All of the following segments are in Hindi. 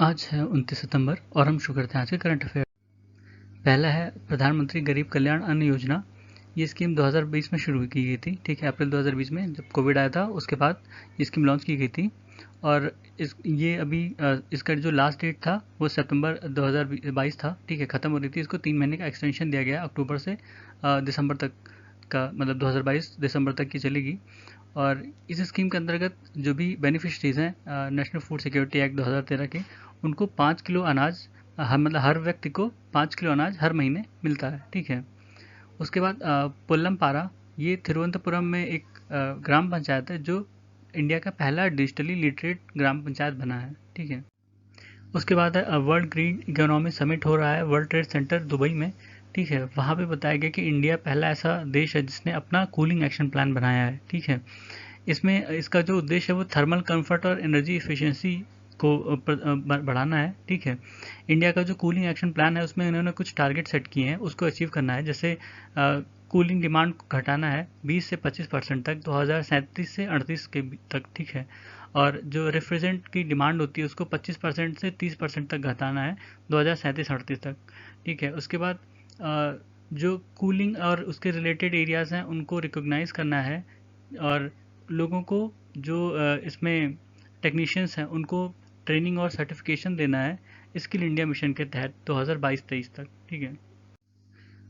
आज है 29 सितंबर और हम शुरू करते हैं आज के करंट अफेयर। पहला है प्रधानमंत्री गरीब कल्याण अन्न योजना। ये स्कीम 2020 में शुरू की गई थी, ठीक है, अप्रैल 2020 में जब कोविड आया था उसके बाद ये स्कीम लॉन्च की गई थी। और इसका जो लास्ट डेट था वो सितंबर 2022 था, ठीक है, ख़त्म हो रही थी। इसको 3 महीने का एक्सटेंशन दिया गया, अक्टूबर से दिसंबर तक का, मतलब 2022 दिसंबर तक की चलेगी। और इस स्कीम के अंतर्गत जो भी बेनिफिशरीज हैं नेशनल फूड सिक्योरिटी एक्ट 2013 के, उनको 5 किलो अनाज, मतलब हर व्यक्ति को 5 किलो अनाज हर महीने मिलता है, ठीक है। उसके बाद पुल्लमपारा, ये तिरुवनंतपुरम में एक ग्राम पंचायत है जो इंडिया का पहला डिजिटली लिटरेट ग्राम पंचायत बना है, ठीक है। उसके बाद है वर्ल्ड ग्रीन इकोनॉमी समिट हो रहा है वर्ल्ड ट्रेड सेंटर दुबई में, ठीक है। वहाँ पे बताया गया कि इंडिया पहला ऐसा देश है जिसने अपना कूलिंग एक्शन प्लान बनाया है, ठीक है। इसमें इसका जो उद्देश्य है वो थर्मल कंफर्ट और एनर्जी एफिशिएंसी को बढ़ाना है, ठीक है। इंडिया का जो कूलिंग एक्शन प्लान है उसमें इन्होंने कुछ टारगेट सेट किए हैं, उसको अचीव करना है। जैसे कूलिंग डिमांड को घटाना है 20 से 25% तक 2037 से 38 के तक, ठीक है। और जो रेफ्रिजरेंट की डिमांड होती है उसको 25% से 30% तक घटाना है 2037-38 तक, ठीक है। उसके बाद जो कूलिंग और उसके रिलेटेड एरियाज़ हैं उनको रिकॉग्नाइज़ करना है। और लोगों को जो इसमें टेक्नीशियंस हैं उनको ट्रेनिंग और सर्टिफिकेशन देना है स्किल इंडिया मिशन के तहत 2022-23 तक, ठीक है।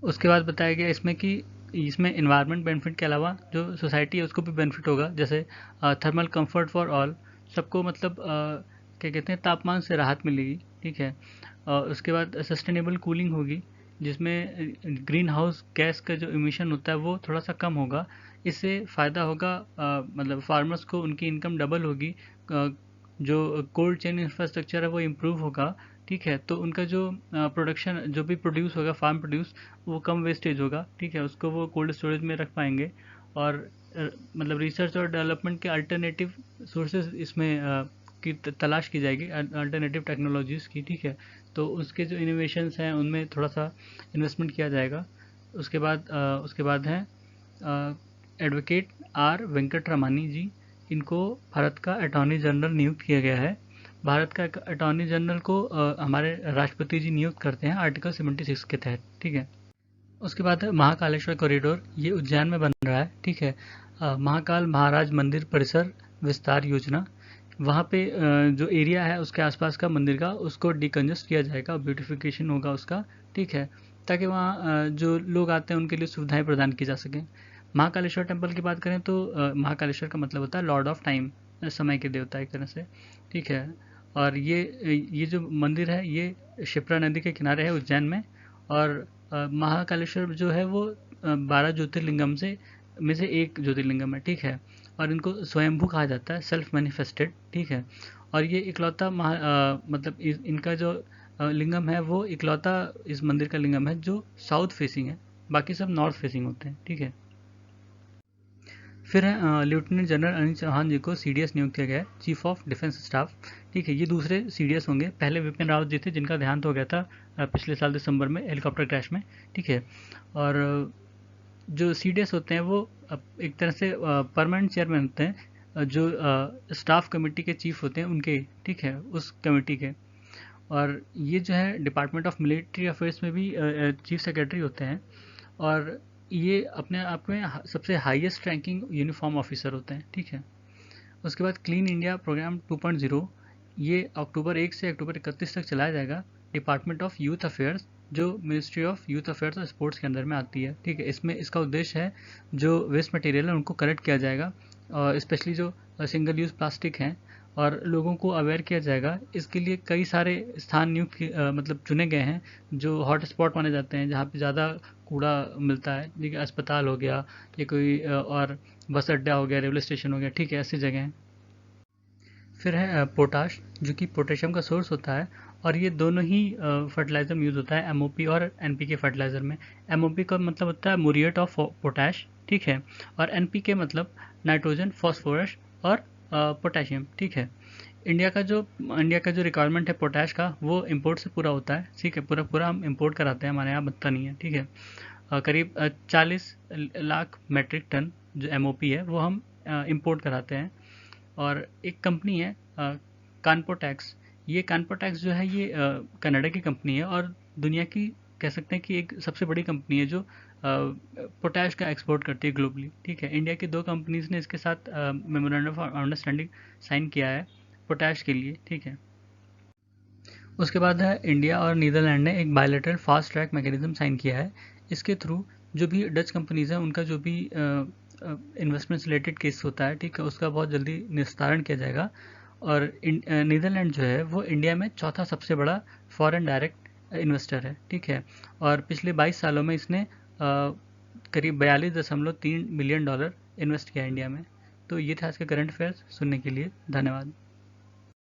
उसके बाद बताया गया इसमें कि इसमें इन्वायरमेंट बेनिफिट के अलावा जो सोसाइटी है उसको भी बेनिफिट होगा। जैसे थर्मल कंफर्ट फॉर ऑल, सबको मतलब क्या कहते हैं, तापमान से राहत मिलेगी, ठीक है। उसके बाद सस्टेनेबल कूलिंग होगी जिसमें ग्रीन हाउस गैस का जो इमिशन होता है वो थोड़ा सा कम होगा। इससे फ़ायदा होगा, मतलब फार्मर्स को उनकी इनकम डबल होगी। जो कोल्ड चेन इंफ्रास्ट्रक्चर है वो इम्प्रूव होगा, ठीक है। तो उनका जो प्रोडक्शन जो भी प्रोड्यूस होगा, फार्म प्रोड्यूस, वो कम वेस्टेज होगा, ठीक है। उसको वो कोल्ड स्टोरेज में रख पाएंगे। और मतलब रिसर्च और डेवलपमेंट के अल्टरनेटिव सोर्सेज इसमें की तलाश की जाएगी, अल्टरनेटिव टेक्नोलॉजीज़ की, ठीक है। तो उसके जो इनोवेशंस हैं उनमें थोड़ा सा इन्वेस्टमेंट किया जाएगा। उसके बाद हैं एडवोकेट आर वेंकट रमानी जी। इनको भारत का अटॉर्नी जनरल नियुक्त किया गया है। भारत का अटॉर्नी जनरल को हमारे राष्ट्रपति जी नियुक्त करते हैं आर्टिकल 76 के तहत, ठीक है। उसके बाद है महाकालेश्वर कॉरिडोर, ये उज्जैन में बन रहा है, ठीक है। महाकाल महाराज मंदिर परिसर विस्तार योजना, वहाँ पे जो एरिया है उसके आसपास का मंदिर का उसको डिकंजस्ट किया जाएगा, ब्यूटिफिकेशन होगा उसका, ठीक है। ताकि वहाँ जो लोग आते हैं उनके लिए सुविधाएं प्रदान की जा सकें। महाकालेश्वर टेम्पल की बात करें तो महाकालेश्वर का मतलब होता है लॉर्ड ऑफ टाइम, समय के देवता एक तरह से, ठीक है। और ये जो मंदिर है ये शिप्रा नदी के किनारे है उज्जैन में। और महाकालेश्वर जो है वो 12 ज्योतिर्लिंगम में से एक ज्योतिर्लिंगम है, ठीक है। और इनको स्वयंभू कहा जाता है, सेल्फ मैनिफेस्टेड, ठीक है। और ये इकलौता मतलब इनका जो लिंगम है वो इकलौता इस मंदिर का लिंगम है जो साउथ फेसिंग है, बाकी सब नॉर्थ फेसिंग होते हैं, ठीक है। फिर है लेफ्टिनेंट जनरल अनिल चौहान जी को सीडीएस नियुक्त किया गया है, चीफ ऑफ डिफेंस स्टाफ, ठीक है। ये दूसरे सीडीएस होंगे, पहले विपिन रावत जी थे जिनका देहांत हो गया था पिछले साल दिसंबर में हेलीकॉप्टर क्रैश में, ठीक है। और जो सीडीएस होते हैं वो एक तरह से परमानेंट चेयरमैन होते हैं, जो स्टाफ कमेटी के चीफ होते हैं उनके, ठीक है, उस कमेटी के। और ये जो है डिपार्टमेंट ऑफ मिलिट्री अफेयर्स में भी चीफ सेक्रेटरी होते हैं। और ये अपने आप में सबसे हाईएस्ट रैंकिंग यूनिफॉर्म ऑफिसर होते हैं, ठीक है। उसके बाद क्लीन इंडिया प्रोग्राम 2.0, ये अक्टूबर 1 से अक्टूबर 31 तक चलाया जाएगा। डिपार्टमेंट ऑफ यूथ अफेयर्स, जो मिनिस्ट्री ऑफ यूथ अफेयर्स और स्पोर्ट्स के अंदर में आती है, ठीक है। इसमें इसका उद्देश्य है जो वेस्ट मटेरियल है उनको कलेक्ट किया जाएगा, और स्पेशली जो सिंगल यूज़ प्लास्टिक हैं, और लोगों को अवेयर किया जाएगा। इसके लिए कई सारे स्थान मतलब चुने गए हैं जो हॉट स्पॉट माने जाते हैं, जहाँ पे ज़्यादा कूड़ा मिलता है, जैसे अस्पताल हो गया या कोई और बस अड्डा हो गया, रेलवे स्टेशन हो गया, ठीक है, ऐसी जगह हैं। फिर है पोटाश, जो कि पोटेशियम का सोर्स होता है। और ये दोनों ही फर्टिलाइज़र में यूज़ होता है, एमओपी और एनपीके फर्टिलाइज़र में। एमओपी का मतलब होता है मुरिएट ऑफ पोटैश, ठीक है। और एनपीके मतलब नाइट्रोजन, फॉस्फोरस और पोटेशियम, ठीक है। इंडिया का जो रिक्वायरमेंट है पोटैश का वो इंपोर्ट से पूरा होता है, ठीक है। पूरा पूरा हम इंपोर्ट कराते हैं, हमारे यहाँ बनता नहीं है, ठीक है। करीब 40 लाख मेट्रिक टन जो एमओपी है वो हम इंपोर्ट कराते हैं। और एक कंपनी है कानपोटैक्स, ये कानपोटैक्स जो है ये कनाडा की कंपनी है और दुनिया की कह सकते हैं कि एक सबसे बड़ी कंपनी है जो पोटैश का एक्सपोर्ट करती है ग्लोबली। ठीक है, इंडिया की 2 कंपनीज़ ने इसके साथ मेमोरेंडम ऑफ अंडरस्टैंडिंग साइन किया है पोटैश के लिए। ठीक है, उसके बाद है इंडिया और नीदरलैंड ने एक bilateral fast track mechanism sign किया है। इसके थ्रू जो भी डच कंपनीज़ हैं उनका जो भी इन्वेस्टमेंट्स रिलेटेड केस होता है, ठीक है, उसका बहुत जल्दी निस्तारण किया जाएगा। और नीदरलैंड जो है वो इंडिया में चौथा सबसे बड़ा फॉरेन डायरेक्ट इन्वेस्टर है। ठीक है, और पिछले 22 सालों में इसने करीब 42.3 मिलियन डॉलर इन्वेस्ट किया इंडिया में। तो ये था आज का करंट अफेयर्स। सुनने के लिए धन्यवाद।